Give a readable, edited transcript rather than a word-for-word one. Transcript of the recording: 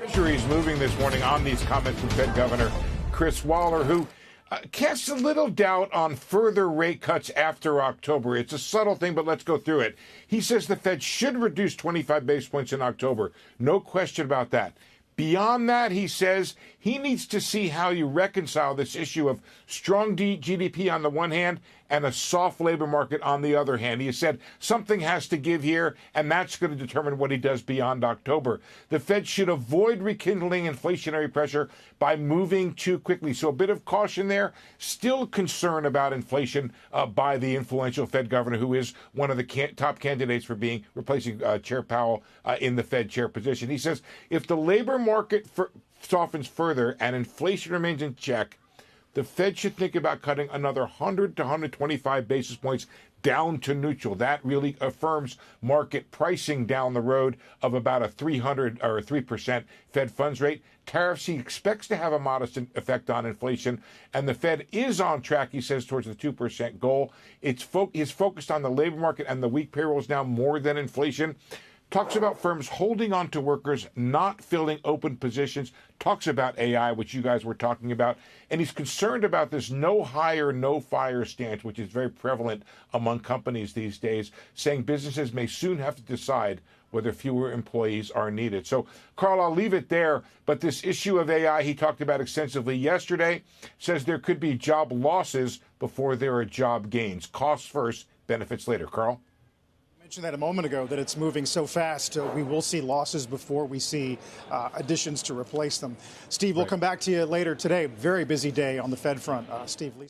Treasury is moving this morning on these comments from Fed Governor Chris Waller, who casts a little doubt on further rate cuts after October. It's a subtle thing, but let's go through it. He says the Fed should reduce 25 basis points in October. No question about that. Beyond that, he says he needs to see how you reconcile this issue of strong GDP on the one hand and a soft labor market on the other hand. He said something has to give here, and that's going to determine what he does beyond October. The Fed should avoid rekindling inflationary pressure by moving too quickly. So a bit of caution there. Still concern about inflation by the influential Fed governor, who is one of the top candidates for being replacing Chair Powell in the Fed chair position. He says if the labor market softens further and inflation remains in check, the Fed should think about cutting another 100 to 125 basis points down to neutral. That really affirms market pricing down the road of about a 300 or a 3% Fed funds rate. Tariffs he expects to have a modest effect on inflation, and the Fed is on track, he says, towards the 2% goal. He's focused on the labor market and the weak payrolls now more than inflation. Talks about firms holding on to workers, not filling open positions. Talks about AI, which you guys were talking about. And he's concerned about this no hire, no fire stance, which is very prevalent among companies these days, saying businesses may soon have to decide whether fewer employees are needed. So, Carl, I'll leave it there. But this issue of AI he talked about extensively yesterday, says there could be job losses before there are job gains. Costs first, benefits later. Carl? Mentioned that a moment ago, that it's moving so fast. We will see losses before we see additions to replace them. Steve, we'll come back to you later today. Very busy day on the Fed front. Steve Liesman.